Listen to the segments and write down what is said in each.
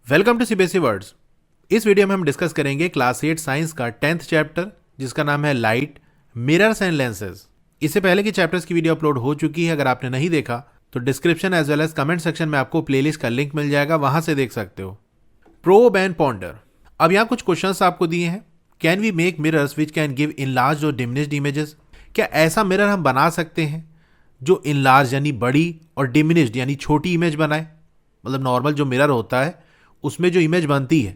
Welcome to CBSE words. इस video में हम डिस्कस करेंगे क्लास 8 साइंस का 10th चैप्टर जिसका नाम है लाइट, मिरर्स एंड लेंसेज। इससे पहले की चैप्टर्स की वीडियो अपलोड हो चुकी है। अगर आपने नहीं देखा तो description as well as comment section में आपको प्लेलिस्ट का लिंक मिल जाएगा, वहां से देख सकते हो। Probe and ponder. अब यहाँ कुछ क्वेश्चंस आपको दिए हैं। Can we make mirrors which can give enlarge और डिमिनिश्ड इमेजेस? क्या ऐसा मिरर हम बना सकते हैं जो इनलार्ज यानी बड़ी और डिमिनिश्ड यानी छोटी इमेज बनाए? मतलब नॉर्मल जो मिरर होता है उसमें जो इमेज बनती है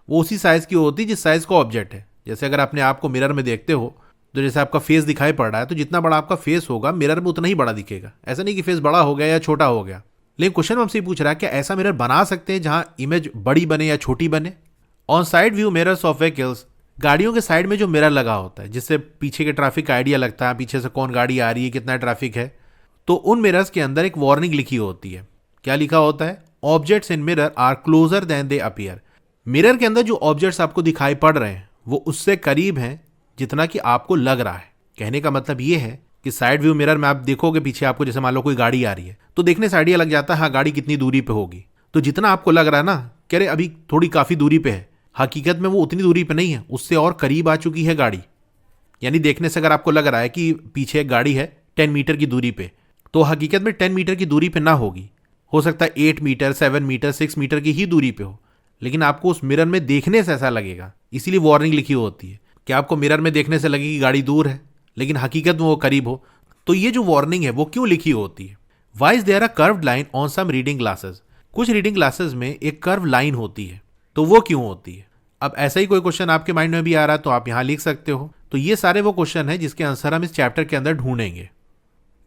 वो उसी साइज की होती है जिस साइज का ऑब्जेक्ट है। जैसे अगर अपने आप को मिरर में देखते हो तो जैसे आपका फेस दिखाई पड़ रहा है तो जितना बड़ा आपका फेस होगा मिरर में उतना ही बड़ा दिखेगा। ऐसा नहीं कि फेस बड़ा हो गया या छोटा हो गया। लेकिन क्वेश्चन हमसे पूछ रहा है कि ऐसा मिरर बना सकते हैं जहां इमेज बड़ी बने या छोटी बने? On side view mirrors of vehicles. गाड़ियों के साइड में जो मिरर लगा होता है जिससे पीछे के ट्रैफिक का आइडिया लगता है, पीछे से कौन गाड़ी आ रही है, कितना ट्रैफिक है, तो उन मिरर्स के अंदर एक वार्निंग लिखी होती है। क्या लिखा होता है? Objects in mirror are closer than they appear. Mirror के अंदर जो ऑब्जेक्ट्स आपको दिखाई पड़ रहे हैं वो उससे करीब हैं जितना कि आपको लग रहा है। कहने का मतलब ये है कि साइड व्यू मिरर में आप देखोगे पीछे आपको, जैसे मान लो कोई गाड़ी आ रही है तो देखने से आइडिया लग जाता है हाँ गाड़ी कितनी दूरी पे होगी। तो जितना आपको लग रहा है ना कह रहे अभी थोड़ी काफी दूरी पे है, हकीकत में वो उतनी दूरी पे नहीं है, उससे और करीब आ चुकी है गाड़ी। यानी देखने से अगर आपको लग रहा है कि पीछे एक गाड़ी है 10 मीटर की दूरी पे, तो हकीकत में 10 मीटर की दूरी पे ना होगी। हो सकता है 8 मीटर, 7 मीटर, 6 मीटर की ही दूरी पे हो, लेकिन आपको उस मिरर में देखने से ऐसा लगेगा। इसीलिए वार्निंग लिखी होती है कि आपको मिरर में देखने से लगे कि गाड़ी दूर है लेकिन हकीकत में वो करीब हो। तो ये जो वार्निंग है वो क्यों लिखी होती है? Why is there a curved line on some reading glasses? कुछ रीडिंग ग्लासेस में एक कर्व लाइन होती है, तो वो क्यों होती है? अब ऐसा ही कोई क्वेश्चन आपके माइंड में भी आ रहा है तो आप यहां लिख सकते हो। तो ये सारे वो क्वेश्चन है जिसके आंसर हम इस चैप्टर के अंदर ढूंढेंगे।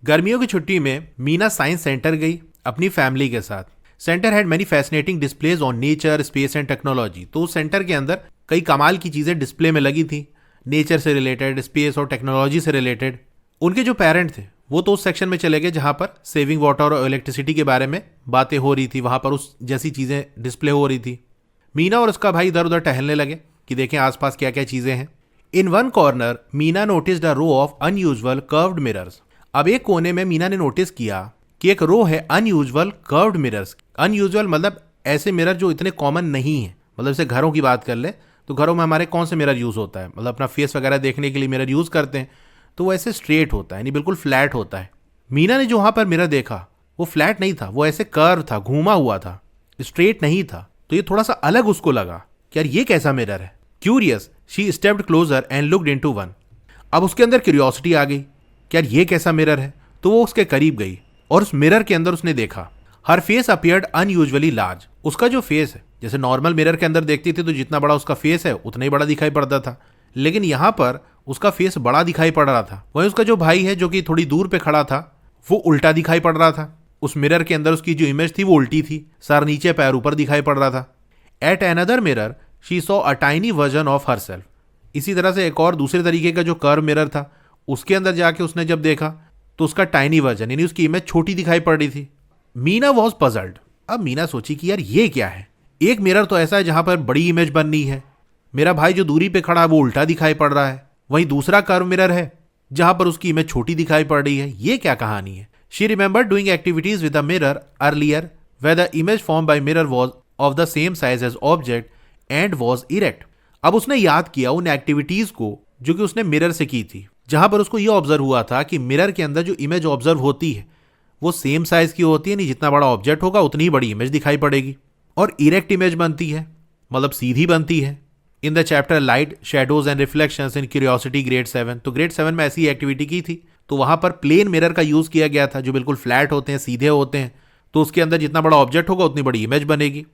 गर्मियों की छुट्टी में मीना साइंस सेंटर गई अपनी फैमिली के साथ। Centre had many fascinating displays on nature, space and technology. तो उस सेंटर के अंदर कई कमाल की चीजें डिस्प्ले में लगी थी, नेचर से रिलेटेड, स्पेस और टेक्नोलॉजी से रिलेटेड। उनके जो पेरेंट थे वो तो उस सेक्शन में चले गए जहां पर सेविंग वाटर और इलेक्ट्रिसिटी के बारे में बातें हो रही थी, वहां पर उस जैसी चीजें डिस्प्ले हो रही थी। मीना और उसका भाई इधर उधर टहलने लगे कि देखें आसपास क्या क्या चीजें हैं। In one corner Meena noticed a row of unusual curved mirrors. अब एक कोने में मीना ने नोटिस किया कि एक रो है अनयूजुअल कर्व्ड मिरर्स। अनयूजुअल मतलब ऐसे मिरर जो इतने कॉमन नहीं है। मतलब जैसे घरों की बात कर ले तो घरों में हमारे कौन से मिरर यूज होता है, मतलब अपना फेस वगैरह देखने के लिए मिरर यूज करते हैं, तो वो ऐसे स्ट्रेट होता है यानी बिल्कुल फ्लैट होता है। मीना ने जो वहां पर मिरर देखा वो फ्लैट नहीं था, वो ऐसे कर्व था, घूमा हुआ था, स्ट्रेट नहीं था। तो ये थोड़ा सा अलग उसको लगा कि यार ये कैसा मिरर है। Curious she stepped closer and looked into one. अब उसके अंदर क्यूरियोसिटी आ गई कि यार ये कैसा मिरर है, तो वो उसके करीब गई और उस मिरर के अंदर उसने देखा। हर फेस अपीयर्ड अनयूजुअली लार्ज। उसका जो फेस है, जैसे नॉर्मल मिरर के अंदर देखती थी तो जितना बड़ा उसका फेस है उतना ही बड़ा दिखाई पड़ता था, लेकिन यहां पर उसका फेस बड़ा दिखाई पड़ रहा था। वहीं उसका जो भाई है जो कि थोड़ी दूर पे खड़ा था वो उल्टा दिखाई पड़ रहा था। उस मिरर के अंदर उसकी जो इमेज थी वो उल्टी थी, सर नीचे पैर ऊपर दिखाई पड़ रहा था। At another mirror she saw a tiny version of herself. इसी तरह से एक और दूसरे तरीके का जो कर्व मिरर था उसके अंदर जाके उसने जब देखा तो उसका टाइनी वर्जन यानी उसकी इमेज छोटी दिखाई पड़ रही थी। Meena was puzzled. अब मीना सोची कि यार ये क्या है, एक मिरर तो ऐसा है जहां पर बड़ी इमेज बननी है, मेरा भाई जो दूरी पे खड़ा है वो उल्टा दिखाई पड़ रहा है, वहीं दूसरा कर्व मिरर है जहां पर उसकी इमेज छोटी दिखाई पड़ रही है। ये क्या कहानी है? She remember doing activities with the mirror earlier where the image form by mirror was of the same size as object and was erect. अब उसने याद किया उन एक्टिविटीज को जो कि उसने मिरर से की थी, जहां पर उसको यह ऑब्जर्व हुआ था कि मिरर के अंदर जो इमेज ऑब्जर्व होती है वो सेम साइज की होती है, नहीं जितना बड़ा ऑब्जेक्ट होगा उतनी ही बड़ी इमेज दिखाई पड़ेगी, और इरेक्ट इमेज बनती है मतलब सीधी बनती है। In the chapter light, shadows and reflections in curiosity grade 7, तो ग्रेड 7 में ऐसी एक्टिविटी की थी तो वहां पर प्लेन मिरर का यूज किया गया था जो बिल्कुल फ्लैट होते हैं, सीधे होते हैं, तो उसके अंदर जितना बड़ा ऑब्जेक्ट होगा उतनी बड़ी इमेज बनेगी।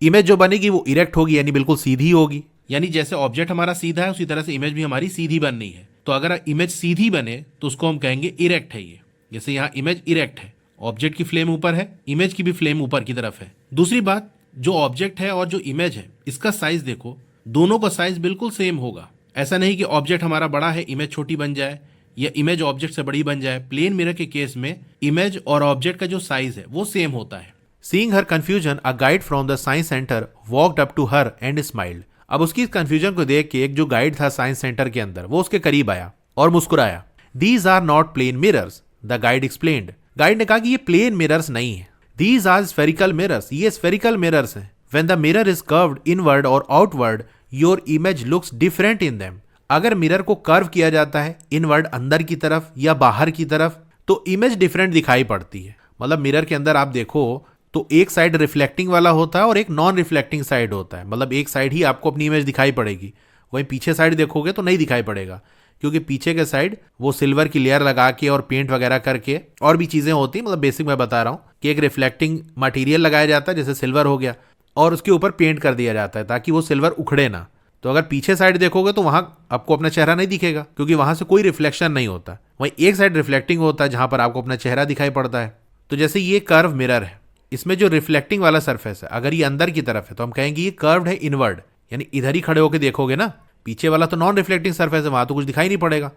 इमेज जो बनेगी वो इरेक्ट होगी यानी बिल्कुल सीधी होगी। यानी जैसे ऑब्जेक्ट हमारा सीधा है उसी तरह से इमेज भी हमारी सीधी बननी है। तो अगर इमेज सीधी बने तो उसको हम कहेंगे इरेक्ट है ये। जैसे यहाँ इमेज इरेक्ट है, ऑब्जेक्ट की फ्लेम ऊपर है, इमेज की भी फ्लेम ऊपर की तरफ है। दूसरी बात, जो ऑब्जेक्ट है और जो इमेज है इसका साइज देखो, दोनों का साइज बिल्कुल सेम होगा। ऐसा नहीं कि ऑब्जेक्ट हमारा बड़ा है इमेज छोटी बन जाए या इमेज ऑब्जेक्ट से बड़ी बन जाए। प्लेन मिरर के केस में इमेज और ऑब्जेक्ट का जो साइज है वो सेम होता है। Seeing her confusion a guide from the science centre walked up to her and smiled. अब उसकी कंफ्यूजन को देख के एक जो गाइड था साइंस सेंटर के अंदर वो उसके करीब आया और मुस्कुराया। These are not plane mirrors, the guide explained. Guide ने कहा कि ये प्लेन मिरर्स नहीं है, दीज आर स्फेरिकल मिरर्स, ये स्फेरिकल मिरर्स हैं। When the mirror is curved inward और outward your image looks different in them. अगर मिरर को कर्व किया जाता है इनवर्ड अंदर की तरफ या बाहर की तरफ तो इमेज डिफरेंट दिखाई पड़ती है। मतलब मिरर के अंदर आप देखो तो एक साइड रिफ्लेक्टिंग वाला होता है और एक नॉन रिफ्लेक्टिंग साइड होता है। मतलब एक साइड ही आपको अपनी इमेज दिखाई पड़ेगी, वहीं पीछे साइड देखोगे तो नहीं दिखाई पड़ेगा, क्योंकि पीछे के साइड वो सिल्वर की लेयर लगा के और पेंट वगैरह करके और भी चीजें होती हैं। मतलब बेसिक मैं बता रहा हूँ कि एक रिफ्लेक्टिंग मटेरियल लगाया जाता है जैसे सिल्वर हो गया और उसके ऊपर पेंट कर दिया जाता है ताकि वो सिल्वर उखड़े ना। तो अगर पीछे साइड देखोगे तो वहां आपको अपना चेहरा नहीं दिखेगा क्योंकि वहां से कोई रिफ्लेक्शन नहीं होता, वहीं एक साइड रिफ्लेक्टिंग होता है जहां पर आपको अपना चेहरा दिखाई पड़ता है। तो जैसे ये कर्व मिरर है, इसमें जो रिफ्लेक्टिंग वाला सरफेस है अगर ये अंदर की तरफ है तो हम कहेंगे ये कर्व्ड है इनवर्ड, यानी इधर ही खड़े होकर देखोगे ना, पीछे वाला तो नॉन रिफ्लेक्टिंग सरफेस है, वहां तो कुछ दिखाई नहीं पड़ेगा।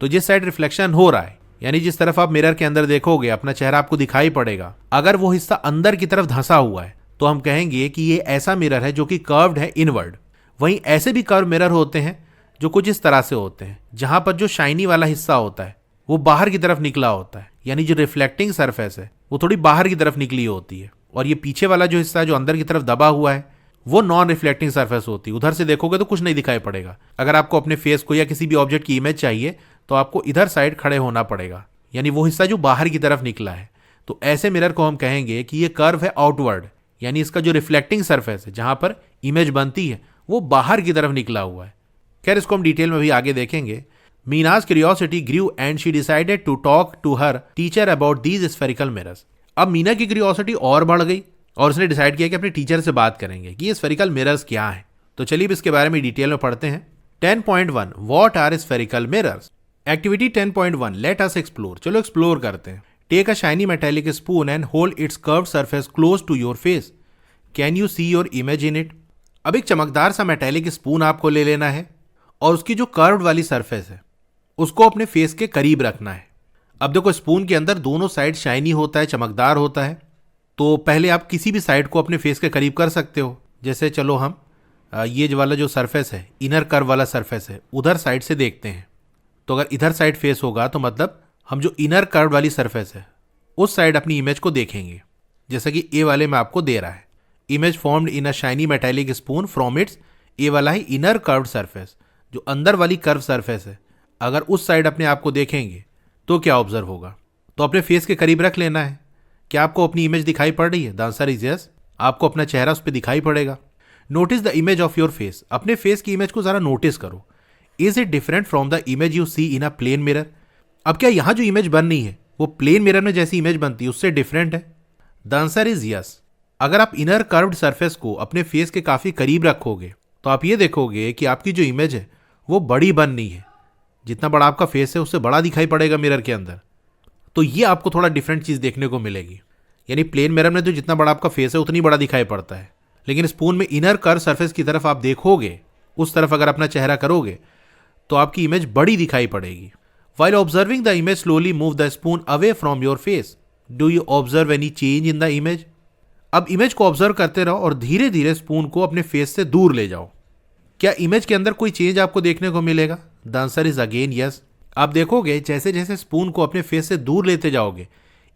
तो जिस साइड रिफ्लेक्शन हो रहा है यानी जिस तरफ आप मिरर के अंदर देखोगे अपना चेहरा आपको दिखाई पड़ेगा, अगर वो हिस्सा अंदर की तरफ धंसा हुआ है तो हम कहेंगे कि ये ऐसा मिरर है जो कि कर्व्ड है इनवर्ड। वहीं ऐसे भी कर्व मिरर होते हैं जो कुछ इस तरह से होते हैं जहां पर जो शाइनी वाला हिस्सा होता है वो बाहर की तरफ निकला होता है, यानी जो रिफ्लेक्टिंग सरफेस है वो थोड़ी बाहर की तरफ निकली होती है, और ये पीछे वाला जो हिस्सा है जो अंदर की तरफ दबा हुआ है वो नॉन रिफ्लेक्टिंग सरफेस होती है। उधर से देखोगे तो कुछ नहीं दिखाई पड़ेगा। अगर आपको अपने फेस को या किसी भी ऑब्जेक्ट की इमेज चाहिए तो आपको इधर साइड खड़े होना पड़ेगा, यानी वो हिस्सा जो बाहर की तरफ निकला है। तो ऐसे मिरर को हम कहेंगे कि ये कर्व है आउटवर्ड, यानी इसका जो रिफ्लेक्टिंग सरफेस है जहां पर इमेज बनती है वो बाहर की तरफ निकला हुआ है। खैर इसको हम डिटेल में भी आगे देखेंगे। मीना's curiosity grew and she decided to talk to her teacher about these spherical mirrors। अब मीना की क्यूरियोसिटी और बढ़ गई और उसने डिसाइड किया कि अपने टीचर से बात करेंगे कि ये स्फेरिकल मिरर्स क्या हैं। तो चलिए इसके बारे में डिटेल में पढ़ते हैं। 10.1 what are spherical mirrors. Activity 10.1 let us explore. चलो एक्सप्लोर करते हैं। Take a shiny metallic spoon and hold its curved surface close to your face. Can you see your image in it. अब एक चमकदार सा मेटेलिक स्पून आपको ले लेना है और उसकी जो कर्व्ड वाली सरफेस है उसको अपने फेस के करीब रखना है। अब देखो स्पून के अंदर दोनों साइड शाइनी होता है, चमकदार होता है, तो पहले आप किसी भी साइड को अपने फेस के करीब कर सकते हो। जैसे चलो हम ये वाला जो सरफेस है इनर कर्व वाला सरफेस है उधर साइड से देखते हैं। तो अगर इधर साइड फेस होगा तो मतलब हम जो इनर कर्व वाली सरफेस है उस साइड अपनी इमेज को देखेंगे, जैसा कि ए वाले में आपको दे रहा है। Image formed in a shiny metallic spoon from its, A वाला ही इनर कर्व्ड सरफेस, जो अंदर वाली कर्व सरफेस है अगर उस साइड अपने आप को देखेंगे तो क्या ऑब्जर्व होगा। तो अपने फेस के करीब रख लेना है। क्या आपको अपनी इमेज दिखाई पड़ रही है? The answer is yes. आपको अपना चेहरा उस पर दिखाई पड़ेगा। Notice the image of your face. अपने फेस की इमेज को जरा नोटिस करो। Is it different from the image you see in a plane mirror. अब क्या यहाँ जो इमेज बन रही है वो प्लेन मिरर में जैसी इमेज बनती है उससे डिफरेंट है? The answer is yes. अगर आप इनर कर्व्ड सरफेस को अपने फेस के काफी करीब रखोगे तो आप ये देखोगे कि आपकी जो इमेज है वो बड़ी बन रही है। जितना बड़ा आपका फेस है उससे बड़ा दिखाई पड़ेगा मिरर के अंदर। तो ये आपको थोड़ा डिफरेंट चीज देखने को मिलेगी। यानी प्लेन मिरर में तो जितना बड़ा आपका फेस है उतनी बड़ा दिखाई पड़ता है, लेकिन स्पून में इनर कर्व सरफेस की तरफ आप देखोगे, उस तरफ अगर अपना चेहरा करोगे तो आपकी इमेज बड़ी दिखाई पड़ेगी। While observing the image slowly move the spoon away from your face. Do you observe any change in the image. अब इमेज को ऑब्जर्व करते रहो और धीरे धीरे स्पून को अपने फेस से दूर ले जाओ। क्या इमेज के अंदर कोई चेंज आपको देखने को मिलेगा? The answer is again yes. आप देखोगे जैसे जैसे स्पून को अपने फेस से दूर लेते जाओगे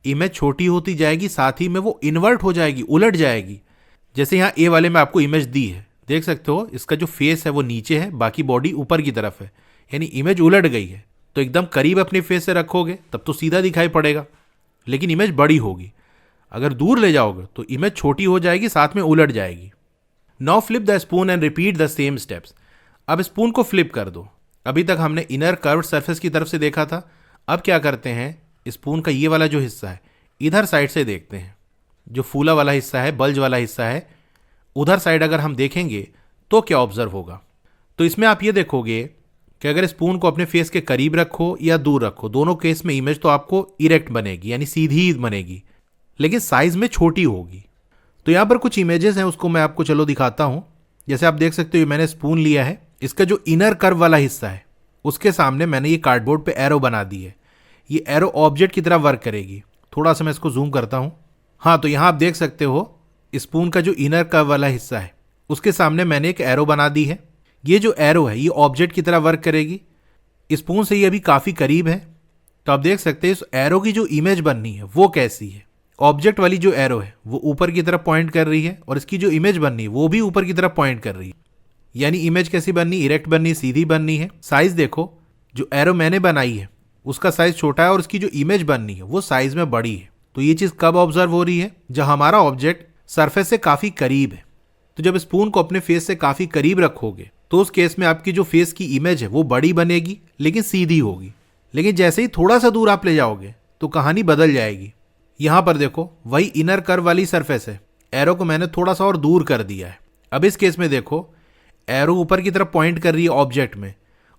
इमेज छोटी होती जाएगी, साथ ही में वो इन्वर्ट हो जाएगी, उलट जाएगी। जैसे यहाँ ए वाले में आपको इमेज दी है, देख सकते हो इसका जो फेस है वो नीचे है, बाकी बॉडी ऊपर की तरफ है, यानी इमेज उलट गई है। तो एकदम करीब अपने फेस से रखोगे तब तो सीधा दिखाई पड़ेगा, लेकिन इमेज बड़ी होगी। अगर दूर ले जाओगे तो इमेज छोटी हो जाएगी, साथ में उलट जाएगी। Now flip the spoon and repeat the same steps. अब स्पून को फ्लिप कर दो। अभी तक हमने इनर कर्व्ड सरफेस की तरफ से देखा था, अब क्या करते हैं स्पून का ये वाला जो हिस्सा है इधर साइड से देखते हैं। जो फूला वाला हिस्सा है, बल्ज वाला हिस्सा है, उधर साइड अगर हम देखेंगे तो क्या ऑब्जर्व होगा। तो इसमें आप ये देखोगे कि अगर स्पून को अपने फेस के करीब रखो या दूर रखो, दोनों केस में इमेज तो आपको इरेक्ट बनेगी, यानी सीधी बनेगी, लेकिन साइज में छोटी होगी। तो यहाँ पर कुछ इमेजेस हैं, उसको मैं आपको चलो दिखाता हूँ। जैसे आप देख सकते हो मैंने स्पून लिया है, इसका जो इनर कर्व वाला हिस्सा है उसके सामने मैंने ये कार्डबोर्ड पे एरो बना दी है। ये एरो ऑब्जेक्ट की तरह वर्क करेगी। थोड़ा सा मैं इसको जूम करता हूँ। हाँ, तो यहाँ आप देख सकते हो स्पून का जो इनर कर्व वाला हिस्सा है उसके सामने मैंने एक एरो बना दी है। ये जो एरो है ये ऑब्जेक्ट की तरह वर्क करेगी। स्पून से ये अभी काफ़ी करीब है, तो आप देख सकते हैं इस एरो की जो इमेज बननी है वो कैसी है। ऑब्जेक्ट वाली जो एरो है वो ऊपर की तरफ पॉइंट कर रही है और इसकी जो इमेज बननी है वो भी ऊपर की तरफ पॉइंट कर रही है। यानी इमेज कैसी बननी, इरेक्ट बननी, सीधी बननी है। साइज देखो, जो एरो मैंने बनाई है उसका साइज छोटा है और उसकी जो इमेज बननी है वो साइज में बड़ी है। तो ये चीज कब ऑब्जर्व हो रही है, जब हमारा ऑब्जेक्ट सरफेस से काफी करीब है। तो जब स्पून को अपने फेस से काफी करीब रखोगे तो उस केस में आपकी जो फेस की इमेज है वो बड़ी बनेगी लेकिन सीधी होगी। लेकिन जैसे ही थोड़ा सा दूर आप ले जाओगे तो कहानी बदल जाएगी। यहां पर देखो, वही इनर कर्व वाली सरफेस है, एरो को मैंने थोड़ा सा और दूर कर दिया है। अब इस केस में देखो, एरो ऊपर की तरफ पॉइंट कर रही है ऑब्जेक्ट में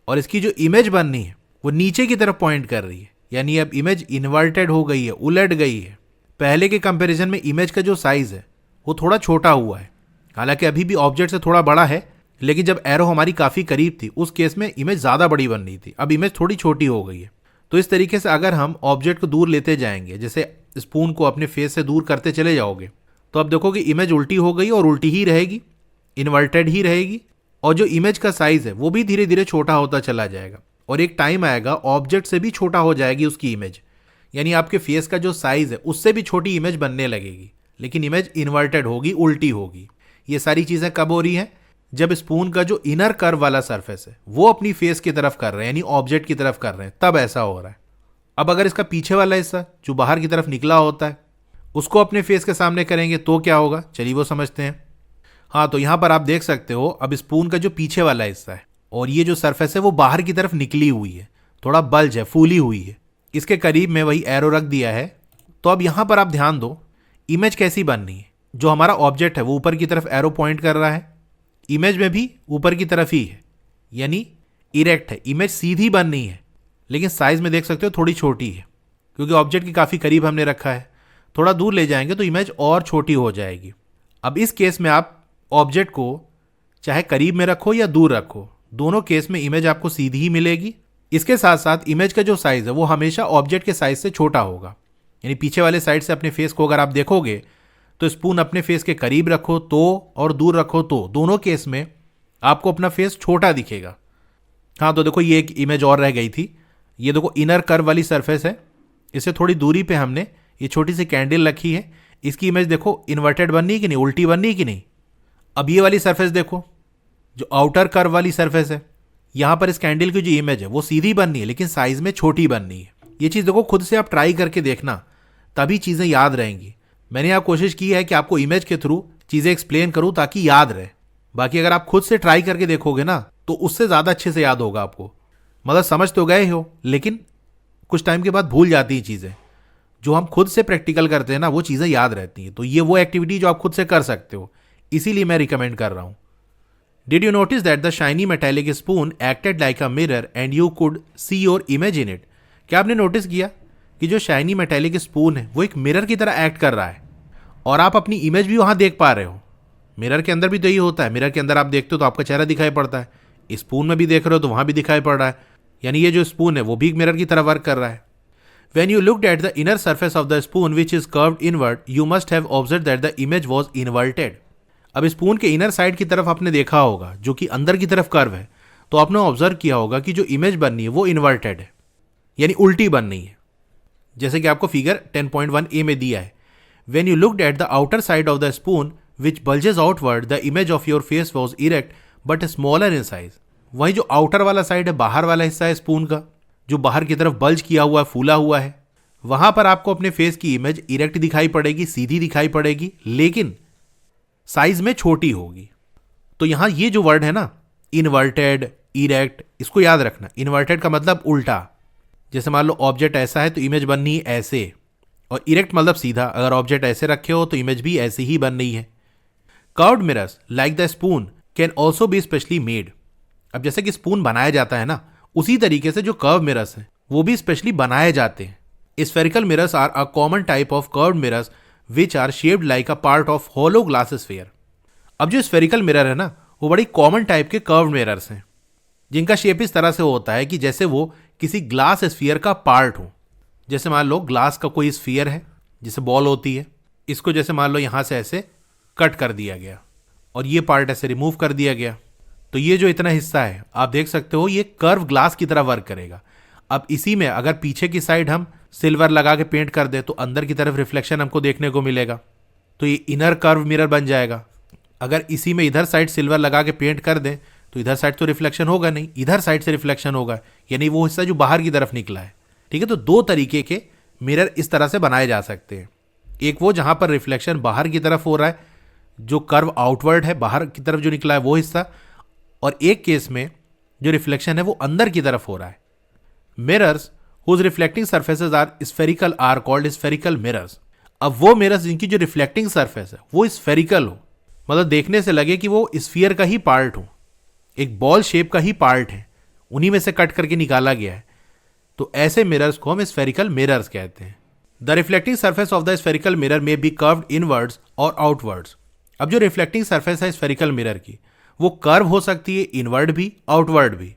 और इसकी जो इमेज बननी है वो नीचे की तरफ पॉइंट कर रही है। यानी अब इमेज इन्वर्टेड हो गई है, उलट गई है। पहले के कंपैरिजन में इमेज का जो साइज है वो थोड़ा छोटा हुआ है, हालांकि अभी भी ऑब्जेक्ट से थोड़ा बड़ा है, लेकिन जब एरो हमारी काफी करीब थी उस केस में इमेज ज्यादा बड़ी बन रही थी, अब इमेज थोड़ी छोटी हो गई है। तो इस तरीके से अगर हम ऑब्जेक्ट को दूर लेते जाएंगे, जैसे स्पून को अपने फेस से दूर करते चले जाओगे, तो अब देखोगे इमेज उल्टी हो गई और उल्टी ही रहेगी, इन्वर्टेड ही रहेगी, और जो इमेज का साइज है वो भी धीरे धीरे छोटा होता चला जाएगा और एक टाइम आएगा ऑब्जेक्ट से भी छोटा हो जाएगी उसकी इमेज। यानी आपके फेस का जो साइज है उससे भी छोटी इमेज बनने लगेगी, लेकिन इमेज इन्वर्टेड होगी, उल्टी होगी। ये सारी चीजें कब हो रही हैं, जब स्पून का जो इनर कर्व वाला सरफेस है वो अपनी फेस की तरफ कर रहे हैं, यानी ऑब्जेक्ट की तरफ कर रहे हैं, तब ऐसा हो रहा है। अब अगर इसका पीछे वाला हिस्सा जो बाहर की तरफ निकला होता है उसको अपने फेस के सामने करेंगे तो क्या होगा, चलिए वो समझते हैं। हाँ, तो यहां पर आप देख सकते हो, अब स्पून का जो पीछे वाला हिस्सा है और ये जो सरफेस है वो बाहर की तरफ निकली हुई है, थोड़ा बल्ज है, फूली हुई है। इसके करीब में वही एरो रख दिया है। तो अब यहां पर आप ध्यान दो, इमेज कैसी बननी है, जो हमारा ऑब्जेक्ट है वो ऊपर की तरफ एरो पॉइंट कर रहा है, इमेज में भी ऊपर की तरफ ही है, यानी इरेक्ट है। इमेज सीधी बननी है लेकिन साइज में देख सकते हो थोड़ी छोटी है, क्योंकि ऑब्जेक्ट के काफी करीब हमने रखा है। थोड़ा दूर ले जाएंगे तो इमेज और छोटी हो जाएगी। अब इस केस में आप ऑब्जेक्ट को चाहे करीब में रखो या दूर रखो, दोनों केस में इमेज आपको सीधी ही मिलेगी। इसके साथ साथ इमेज का जो साइज है वो हमेशा ऑब्जेक्ट के साइज से छोटा होगा। यानी पीछे वाले साइड से अपने फेस को अगर आप देखोगे तो स्पून अपने फेस के करीब रखो तो और दूर रखो तो दोनों केस में आपको अपना फेस छोटा दिखेगा। हाँ, तो देखो ये एक इमेज और रह गई थी। ये देखो इनर कर्व वाली सरफेस है, इससे थोड़ी दूरी पे हमने ये छोटी सी कैंडल रखी है। इसकी इमेज देखो इन्वर्टेड बननी है कि नहीं, उल्टी बननी है कि नहीं। अब ये वाली सरफेस देखो, जो आउटर कर्व वाली सरफेस है, यहां पर इस कैंडल की जो इमेज है वो सीधी बननी है लेकिन साइज में छोटी बननी है। ये चीज देखो खुद से आप ट्राई करके देखना, तभी चीजें याद रहेंगी। मैंने यहाँ कोशिश की है कि आपको इमेज के थ्रू चीजें एक्सप्लेन करूं ताकि याद रहे। बाकी अगर आप खुद से ट्राई करके देखोगे ना तो उससे ज्यादा अच्छे से याद होगा आपको। मतलब समझ तो गए हो, लेकिन कुछ टाइम के बाद भूल जाती हैं चीजें। जो हम खुद से प्रैक्टिकल करते हैं ना वो चीजें याद रहती हैं। तो ये वो एक्टिविटी जो आप खुद से कर सकते हो, इसीलिए मैं रिकमेंड कर रहा हूं। Did you notice that the shiny metallic spoon acted like a mirror and you could see your image in it? क्या आपने नोटिस किया कि जो शाइनी मेटेलिक स्पून है वो एक मिरर की तरह एक्ट कर रहा है और आप अपनी इमेज भी वहां देख पा रहे हो। मिरर के अंदर भी तो यही होता है, मिरर के अंदर आप देखते हो तो आपका चेहरा दिखाई पड़ता है, स्पून में भी देख रहे हो तो वहां भी दिखाई पड़ रहा है। यानी ये जो स्पून है वो भी मिरर की तरह वर्क कर रहा है। When you looked at the inner surface of the spoon which is curved inward, you must have observed that the image was inverted. अब स्पून के इनर साइड की तरफ आपने देखा होगा जो कि अंदर की तरफ कर्व है, तो आपने ऑब्जर्व किया होगा कि जो इमेज बननी है वो इन्वर्टेड है, यानी उल्टी बननी है, जैसे कि आपको फिगर 10.1a में दिया है। When you looked at the outer side of the spoon which bulges outward, the image of your face was erect but smaller in size. वही जो आउटर वाला साइड है, बाहर वाला हिस्सा है स्पून का, जो बाहर की तरफ बल्ज किया हुआ है, फूला हुआ है, वहां पर आपको अपने फेस की इमेज इरेक्ट दिखाई पड़ेगी, सीधी दिखाई पड़ेगी, लेकिन साइज में छोटी होगी। तो यहां ये जो वर्ड है ना, इन्वर्टेड, इरेक्ट, इसको याद रखना। इन्वर्टेड का मतलब उल्टा, जैसे मान लो ऑब्जेक्ट ऐसा है तो इमेज बननी है ऐसे, और इरेक्ट मतलब सीधा। अगर ऑब्जेक्ट ऐसे रखे हो तो इमेज भी ऐसी ही बन रही है। Curved mirrors like the spoon can also be specially made. अब जैसे कि स्पून बनाया जाता है ना, उसी तरीके से जो कर्व मिरर्स हैं वो भी स्पेशली बनाए जाते हैं। Spherical mirrors are a common type of curved mirrors which are shaped like a part of hollow glass sphere. अब जो स्फेरिकल मिरर है ना वो बड़ी कॉमन टाइप के कर्व मिरर्स हैं, जिनका शेप इस तरह से होता है कि जैसे वो किसी ग्लास स्फीयर का पार्ट हो। जैसे मान लो ग्लास का कोई स्फीयर है, जैसे बॉल होती है, इसको जैसे मान लो यहां से ऐसे कट कर दिया गया और ये पार्ट ऐसे रिमूव कर दिया गया, तो ये जो इतना हिस्सा है आप देख सकते हो ये कर्व ग्लास की तरह वर्क करेगा। अब इसी में अगर पीछे की साइड हम सिल्वर लगा के पेंट कर दे तो अंदर की तरफ रिफ्लेक्शन हमको देखने को मिलेगा, तो ये इनर कर्व मिरर बन जाएगा। अगर इसी में इधर साइड सिल्वर लगा के पेंट कर दें तो इधर साइड तो रिफ्लेक्शन होगा नहीं, इधर साइड से रिफ्लेक्शन होगा, यानी वो हिस्सा जो बाहर की तरफ निकला है। ठीक है, तो दो तरीके के मिरर इस तरह से बनाए जा सकते हैं। एक वो जहां पर रिफ्लेक्शन बाहर की तरफ हो रहा है, जो कर्व आउटवर्ड है, बाहर की तरफ जो निकला है वो हिस्सा, और एक केस में जो रिफ्लेक्शन है वो अंदर की तरफ हो रहा है। Mirrors whose reflecting surfaces are spherical are called spherical mirrors. अब वो मिरर्स जिनकी जो रिफ्लेक्टिंग सर्फेस है वो स्फेरिकल हो, मतलब देखने से लगे कि वो स्फीयर का ही पार्ट हो, एक बॉल शेप का ही पार्ट है, उन्हीं में से कट करके निकाला गया है, तो ऐसे मिरर्स को हम स्फेरिकल मिरर्स कहते हैं। The reflecting surface of the spherical mirror में बी कर्व्ड इनवर्ड्स और आउटवर्ड्स। अब जो रिफ्लेक्टिंग सर्फेस है स्फेरिकल मिरर की, वो कर्व हो सकती है इनवर्ड भी आउटवर्ड भी।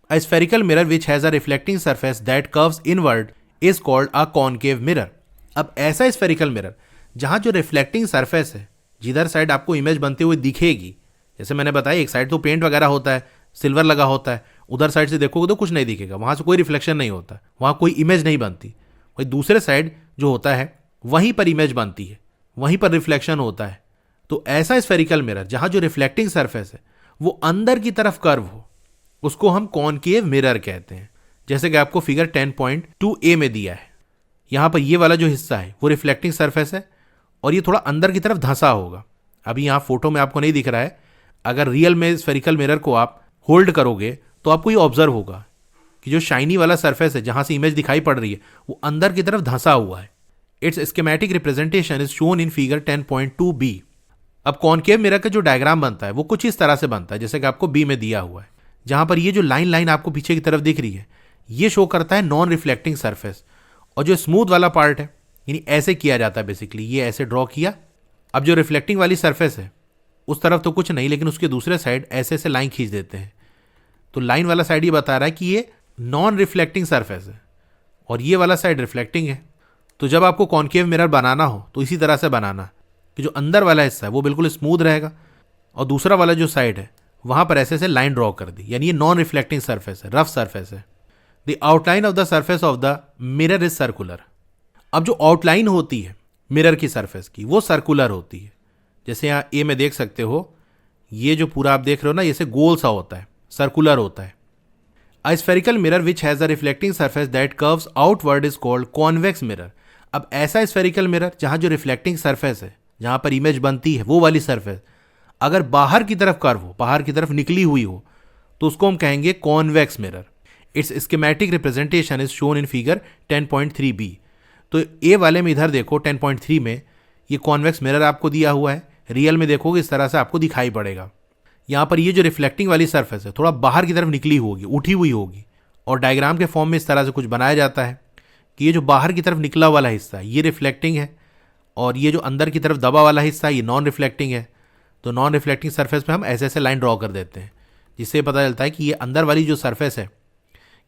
अ spherical mirror which has a reflecting surface that curves inward is called a concave mirror. अब ऐसा स्फेरिकल मिरर जहां जो रिफ्लेक्टिंग सर्फेस है, जिधर साइड आपको इमेज बनते हुए दिखेगी, जैसे मैंने बताया एक साइड तो पेंट वगैरह होता है, सिल्वर लगा होता है, उधर साइड से देखोगे तो कुछ नहीं दिखेगा, वहां से कोई रिफ्लेक्शन नहीं होता, वहां कोई इमेज नहीं बनती। वही दूसरे साइड जो होता है वहीं पर इमेज बनती है, वहीं पर रिफ्लेक्शन होता है। तो ऐसा स्फेरिकल मिरर जहां जो रिफ्लेक्टिंग सरफेस है वो अंदर की तरफ कर्व हो, उसको हम कॉनकेव मिरर कहते हैं। जैसे कि आपको फिगर 10.2a में दिया है, यहां पर ये वाला जो हिस्सा है वो रिफ्लेक्टिंग सरफेस है और ये थोड़ा अंदर की तरफ धंसा होगा। अभी यहां फोटो में आपको नहीं दिख रहा है, अगर रियल में स्फेरिकल मिरर को आप होल्ड करोगे तो आपको ये ऑब्जर्व होगा कि जो शाइनी वाला सरफेस है जहां से इमेज दिखाई पड़ रही है वो अंदर की तरफ धंसा हुआ है। It's schematic representation is shown in figure 10.2b। अब कॉनकेव मिरर का जो डायग्राम बनता है वो कुछ इस तरह से बनता है जैसे कि आपको बी में दिया हुआ है, जहां पर ये जो लाइन लाइन आपको पीछे की तरफ दिख रही है ये शो करता है नॉन रिफ्लेक्टिंग सरफेस, और जो स्मूथ वाला पार्ट है यानी ऐसे किया जाता है, बेसिकली ये ऐसे ड्रॉ किया। अब जो रिफ्लेक्टिंग वाली सरफेस है उस तरफ तो कुछ नहीं, लेकिन उसके दूसरे साइड ऐसे ऐसे लाइन खींच देते हैं, तो लाइन वाला साइड ये बता रहा है कि ये नॉन रिफ्लेक्टिंग सरफेस है और ये वाला साइड रिफ्लेक्टिंग है। तो जब आपको कॉनकेव मिरर बनाना हो तो इसी तरह से बनाना कि जो अंदर वाला हिस्सा है वो बिल्कुल स्मूथ रहेगा और दूसरा वाला जो साइड है वहां पर ऐसे ऐसे लाइन ड्रॉ कर दी, यानी ये नॉन रिफ्लेक्टिंग सरफेस है, रफ सरफेस है। The outline of the surface of the mirror is circular. अब जो आउटलाइन होती है मिरर की सरफेस की वो सर्कुलर होती है। जैसे यहाँ ए में देख सकते हो, ये जो पूरा आप देख रहे हो ना, ये से गोल सा होता है, सर्कुलर होता है। अ spherical mirror which has a reflecting surface that curves outward is called convex mirror. अब ऐसा स्फेरिकल मिरर जहां जो रिफ्लेक्टिंग सरफेस है, जहां पर इमेज बनती है वो वाली सरफेस अगर बाहर की तरफ कर्व हो, बाहर की तरफ निकली हुई हो, तो उसको हम कहेंगे convex mirror. It's schematic representation is shown in figure 10.3b। तो ए वाले में इधर देखो 10.3 में ये कॉन्वेक्स मिरर आपको दिया हुआ है, रियल में देखोगे इस तरह से आपको दिखाई पड़ेगा। यहाँ पर ये जो रिफ्लेक्टिंग वाली सरफेस है थोड़ा बाहर की तरफ निकली होगी, उठी हुई होगी, और डायग्राम के फॉर्म में इस तरह से कुछ बनाया जाता है कि ये जो बाहर की तरफ निकला वाला हिस्सा है ये रिफ्लेक्टिंग है और ये जो अंदर की तरफ दबा वाला हिस्सा है ये नॉन रिफ्लेक्टिंग है। तो नॉन रिफ्लेक्टिंग सरफेस पे हम ऐसे ऐसे लाइन ड्रॉ कर देते हैं, जिससे पता चलता है कि ये अंदर वाली जो सरफेस है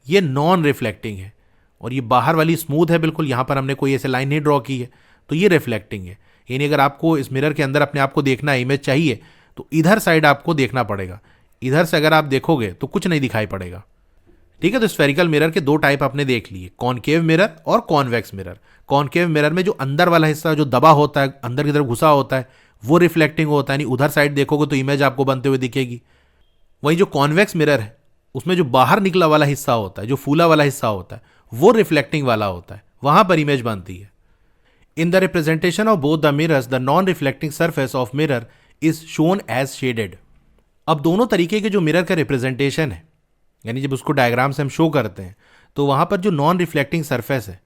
ये नॉन रिफ्लेक्टिंग है और ये बाहर वाली स्मूथ है बिल्कुल, यहाँ पर हमने कोई ऐसे लाइन नहीं ड्रॉ की है, तो ये रिफ्लेक्टिंग है। यानी अगर आपको इस मिरर के अंदर अपने आप को देखना है, इमेज चाहिए, तो इधर साइड आपको देखना पड़ेगा, इधर से अगर आप देखोगे तो कुछ नहीं दिखाई पड़ेगा। ठीक है, तो स्फेरिकल मिरर के दो टाइप आपने देख लिए, कॉनकेव मिरर और कॉन्वेक्स मिरर। कॉनकेव मिरर में जो अंदर वाला हिस्सा जो दबा होता है, अंदर की तरफ घुसा होता है, वो रिफ्लेक्टिंग होता है, यानी उधर साइड देखोगे तो इमेज आपको बनते हुए दिखेगी। वही जो कॉन्वेक्स मिरर है उसमें जो बाहर निकला वाला हिस्सा होता है, जो फूला वाला हिस्सा होता है, वो रिफ्लेक्टिंग वाला होता है, वहां पर इमेज बनती है। In the representation of both the mirrors the non reflecting surface of mirror is shown as shaded. अब दोनों तरीके के जो मिरर का रिप्रेजेंटेशन है, यानी जब उसको डायग्राम से हम शो करते हैं तो वहां पर जो नॉन रिफ्लेक्टिंग सरफेस है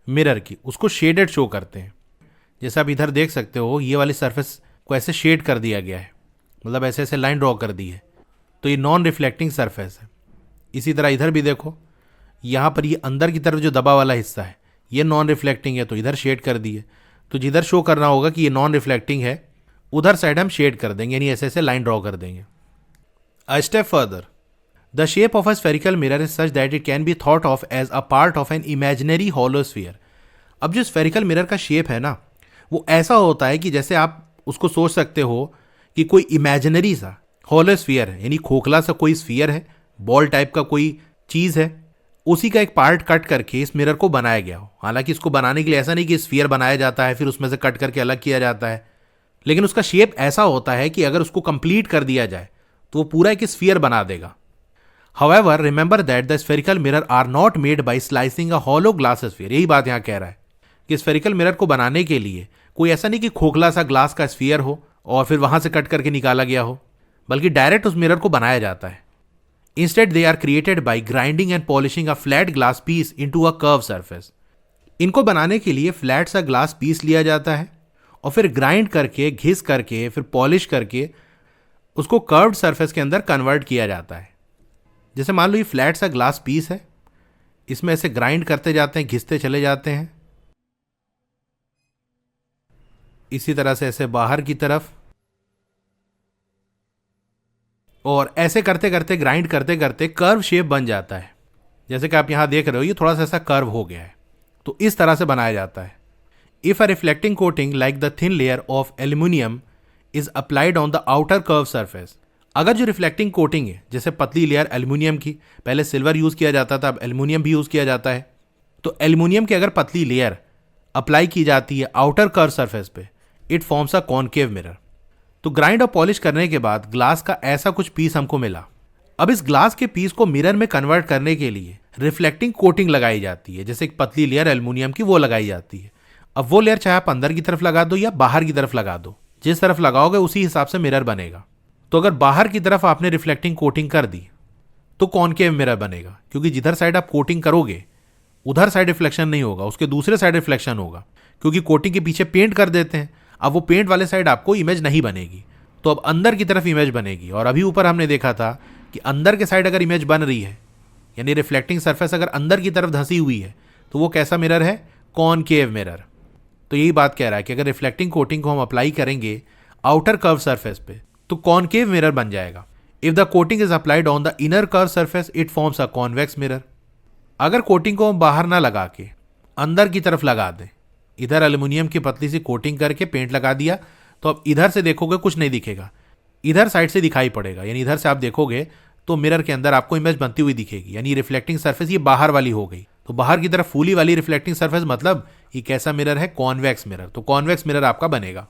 मिरर की उसको शेडेड शो करते हैं। जैसे आप इधर देख सकते हो ये वाली सरफेस को ऐसे शेड कर दिया गया है, मतलब ऐसे ऐसे लाइन ड्रॉ कर दी है, तो ये नॉन रिफ्लेक्टिंग सरफेस है। इसी तरह इधर भी देखो, यहाँ पर ये अंदर की तरफ जो दबा वाला हिस्सा है ये नॉन रिफ्लेक्टिंग है, तो इधर शेड कर दी है। तो जिधर शो करना होगा कि ये नॉन रिफ्लेक्टिंग है उधर साइड हम शेड कर देंगे, यानी ऐसे ऐसे लाइन ड्रॉ कर देंगे। A step further, the shape of a spherical mirror is such that it can be thought of as a part of an imaginary hollow sphere. अब जो स्फेरिकल मिरर का शेप है ना वो ऐसा होता है कि जैसे आप उसको सोच सकते हो कि कोई इमेजिनरी सा हॉलो स्फीयर है, यानी खोखला सा कोई स्फीयर है, बॉल टाइप का कोई चीज़ है, उसी का एक पार्ट कट करके इस मिरर को बनाया गया हो। हालांकि इसको बनाने के लिए ऐसा नहीं कि स्फीयर बनाया जाता है फिर उसमें से कट करके अलग किया जाता है, लेकिन उसका शेप ऐसा होता है कि अगर उसको कंप्लीट कर दिया जाए तो वो पूरा एक स्फीयर बना देगा। However, remember that the spherical mirror are not made by slicing a hollow glass sphere। यही बात यहाँ कह रहा है कि स्फेरिकल मिरर को बनाने के लिए कोई ऐसा नहीं कि खोखला सा ग्लास का स्फीयर हो और फिर वहां से कट करके निकाला गया हो, बल्कि डायरेक्ट उस मिरर को बनाया जाता है। Instead, they are created by grinding and polishing a flat glass piece into a curved surface। इनको बनाने के लिए फ्लैट सा ग्लास पीस लिया जाता है और फिर ग्राइंड करके, घिस करके, फिर पॉलिश करके उसको कर्व्ड सरफेस के अंदर कन्वर्ट किया जाता है। जैसे मान लो ये फ्लैट सा ग्लास पीस है, इसमें ऐसे ग्राइंड करते जाते हैं, घिसते चले जाते हैं, इसी तरह से ऐसे बाहर की तरफ, और ऐसे करते करते ग्राइंड करते करते कर्व शेप बन जाता है। जैसे कि आप यहां देख रहे हो ये थोड़ा सा ऐसा कर्व हो गया है, तो इस तरह से बनाया जाता है। If a reflecting coating like the thin layer of aluminium is applied on the outer curve surface. अगर जो रिफ्लेक्टिंग कोटिंग है, जैसे पतली लेयर एल्यूमिनियम की, पहले सिल्वर यूज किया जाता था, अब एल्यूमिनियम भी यूज किया जाता है, तो एल्यूमिनियम की अगर पतली लेयर अप्लाई की जाती है आउटर कर्व सरफेस पे, it forms a concave mirror. तो ग्राइंड और पॉलिश करने के बाद ग्लास का ऐसा कुछ पीस हमको मिला। अब इस ग्लास के पीस को मिरर में कन्वर्ट करने के लिए रिफ्लेक्टिंग कोटिंग लगाई जाती है, जैसे एक पतली लेयर एल्यूमिनियम की वो लगाई जाती है। अब वो लेयर चाहे आप अंदर की तरफ लगा दो या बाहर की तरफ लगा दो, जिस तरफ लगाओगे उसी हिसाब से मिरर बनेगा। तो अगर बाहर की तरफ आपने रिफ्लेक्टिंग कोटिंग कर दी तो कॉनकेव मिरर बनेगा, क्योंकि जिधर साइड आप कोटिंग करोगे उधर साइड रिफ्लेक्शन नहीं होगा, उसके दूसरे साइड रिफ्लेक्शन होगा, क्योंकि कोटिंग के पीछे पेंट कर देते हैं। अब वो पेंट वाले साइड आपको इमेज नहीं बनेगी, तो अब अंदर की तरफ इमेज बनेगी। और अभी ऊपर हमने देखा था कि अंदर के साइड अगर इमेज बन रही है, यानी रिफ्लेक्टिंग सरफेस अगर अंदर की तरफ धंसी हुई है, तो वो कैसा मिरर है? Concave mirror. तो यही बात कह रहा है कि अगर रिफ्लेक्टिंग कोटिंग को हम अप्लाई करेंगे आउटर कर्व सरफेस पे तो कॉनकेव मिरर बन जाएगा। If the coating is applied on the inner curve surface it forms a convex mirror. अगर कोटिंग को हम बाहर ना लगा के अंदर की तरफ लगा दें, इधर एल्यूमिनियम की पतली सी कोटिंग करके पेंट लगा दिया, तो अब इधर से देखोगे कुछ नहीं दिखेगा, इधर साइड से दिखाई पड़ेगा। यानी इधर से आप देखोगे तो मिरर के अंदर आपको इमेज बनती हुई दिखेगी, यानी रिफ्लेक्टिंग सरफेस ये बाहर वाली हो गई। तो बाहर की तरफ फूली वाली रिफ्लेक्टिंग सरफेस, मतलब ये कैसा मिरर है? Convex mirror. तो कॉन्वेक्स मिरर आपका बनेगा।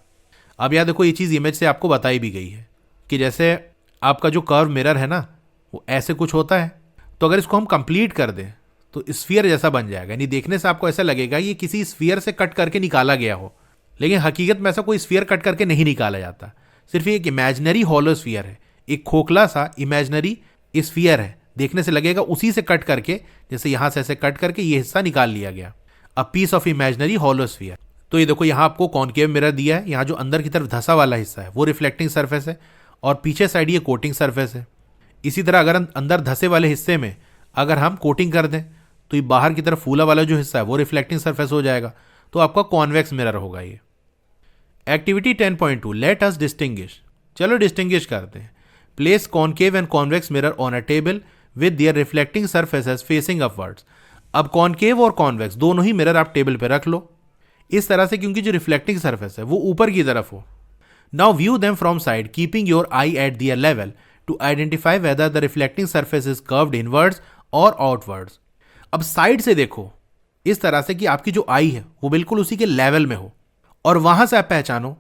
अब याद देखो, ये चीज़ इमेज से आपको बताई भी गई है कि जैसे आपका जो कर्व मिरर है ना, वो ऐसे कुछ होता है, तो अगर इसको हम कंप्लीट कर दें तो स्फीयर जैसा बन जाएगा। यानी देखने से आपको ऐसा लगेगा ये किसी स्फीयर से कट करके निकाला गया हो, लेकिन हकीकत में ऐसा कोई स्फीयर कट करके नहीं निकाला जाता। सिर्फ एक इमेजिनरी हॉलो स्फीयर है, एक खोखला सा इमेजिनरी स्फीयर है। देखने से लगेगा उसी से कट करके, जैसे यहां से ऐसे कट करके ये हिस्सा निकाल लिया गया, a piece of imaginary hollow sphere. तो ये देखो, यहाँ आपको कॉनकेव मिरर दिया है। यहाँ जो अंदर की तरफ धंसा वाला हिस्सा है वो रिफ्लेक्टिंग सरफेस है और पीछे साइड ये कोटिंग सरफेस है। इसी तरह अगर अंदर धंसे वाले हिस्से में अगर हम कोटिंग कर दें तो ये बाहर की तरफ फूला वाला जो हिस्सा है वो रिफ्लेक्टिंग सरफेस हो जाएगा, तो आपका कॉन्वेक्स मिरर होगा ये। Activity 10.2 let us distinguish. चलो डिस्टिंग्विश करते हैं। Place concave and convex mirror on a table with their reflecting surfaces facing upwards. अब कॉनकेव और कॉन्वेक्स दोनों ही मिरर आप टेबल पे रख लो इस तरह से, क्योंकि जो रिफ्लेक्टिंग सरफेस है वो ऊपर की तरफ हो। Now view them from side keeping your eye at their level to identify whether the reflecting surface is curved inwards और आउटवर्ड्स। अब साइड से देखो इस तरह से कि आपकी जो आई है वो बिल्कुल उसी के लेवल में हो, और वहां से आप पहचानो,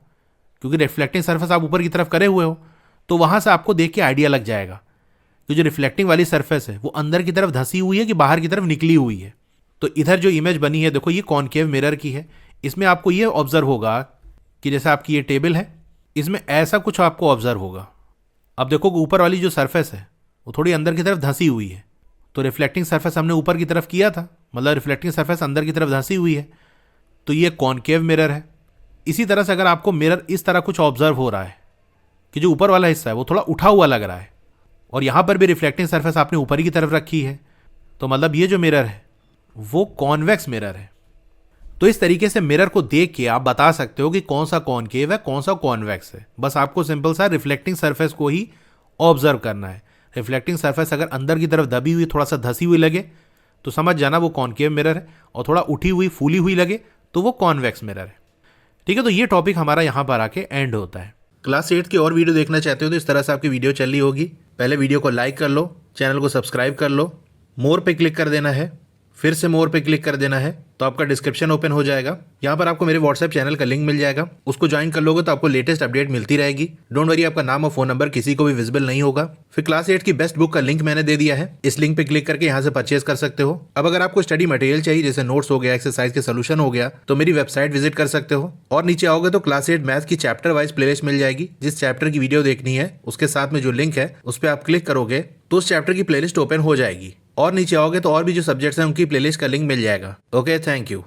क्योंकि रिफ्लेक्टिंग सरफेस आप ऊपर की तरफ करे हुए हो, तो वहां से आपको देख के आइडिया लग जाएगा कि जो रिफ्लेक्टिंग वाली सरफेस है वो अंदर की तरफ धंसी हुई है कि बाहर की तरफ निकली हुई है। तो इधर जो इमेज बनी है देखो, ये कॉनकेव मिरर की है। इसमें आपको ये ऑब्जर्व होगा कि जैसे आपकी ये टेबल है, इसमें ऐसा कुछ आपको ऑब्जर्व होगा। अब देखो ऊपर वाली जो सरफेस है वो थोड़ी अंदर की तरफ धंसी हुई है, तो रिफ्लेक्टिंग सरफेस हमने ऊपर की तरफ किया था, मतलब रिफ्लेक्टिंग सरफेस अंदर की तरफ धंसी हुई है, तो ये कॉनकेव मिरर है। इसी तरह से अगर आपको मिरर इस तरह कुछ ऑब्जर्व हो रहा है कि जो ऊपर वाला हिस्सा है वो थोड़ा उठा हुआ लग रहा है, और यहां पर भी रिफ्लेक्टिंग सरफेस आपने ऊपर की तरफ रखी है, तो मतलब ये जो मिरर है वो कॉन्वेक्स मिरर है। तो इस तरीके से मिरर को देख के आप बता सकते हो कि कौन सा कॉनकेव है, कौन सा कॉन्वेक्स है। बस आपको सिंपल सा रिफ्लेक्टिंग सरफेस को ही ऑब्जर्व करना है। रिफ्लेक्टिंग सरफेस अगर अंदर की तरफ दबी हुई, थोड़ा सा धसी हुई लगे तो समझ जाना वो कॉनकेव मिरर है, और थोड़ा उठी हुई फूली हुई लगे तो वो कॉन्वेक्स मिरर है। ठीक है, तो ये टॉपिक हमारा यहाँ पर आके एंड होता है। क्लास 8 की और वीडियो देखना चाहते हो तो इस तरह से आपकी वीडियो चल रही होगी। पहले वीडियो को लाइक कर लो, चैनल को सब्सक्राइब कर लो, मोर पे क्लिक कर देना है, फिर से मोर पे क्लिक कर देना है तो आपका डिस्क्रिप्शन ओपन हो जाएगा। यहाँ पर आपको मेरे व्हाट्सएप चैनल का लिंक मिल जाएगा, उसको ज्वाइन कर लोगे तो आपको लेटेस्ट अपडेट मिलती रहेगी। डोंट वरी, आपका नाम और फोन नंबर किसी को भी विजिबल नहीं होगा। फिर क्लास 8 की बेस्ट बुक का लिंक मैंने दे दिया है, इस लिंक पे क्लिक करके यहाँ से परचेज कर सकते हो। अब अगर आपको स्टडी मटेरियल चाहिए जैसे नोट्स हो गया, एक्सरसाइज के सोल्यूशन हो गया, तो मेरी वेबसाइट विजिट कर सकते हो। और नीचे आओगे तो क्लास 8 मैथ की चैप्टर वाइज प्लेलिस्ट मिल जाएगी। जिस चैप्टर की वीडियो देखनी है उसके साथ में जो लिंक है उस पर आप क्लिक करोगे तो उस चैप्टर की प्लेलिस्ट ओपन हो जाएगी। और नीचे आओगे तो और भी जो सब्जेक्ट्स हैं उनकी प्लेलिस्ट का लिंक मिल जाएगा। Okay, thank you.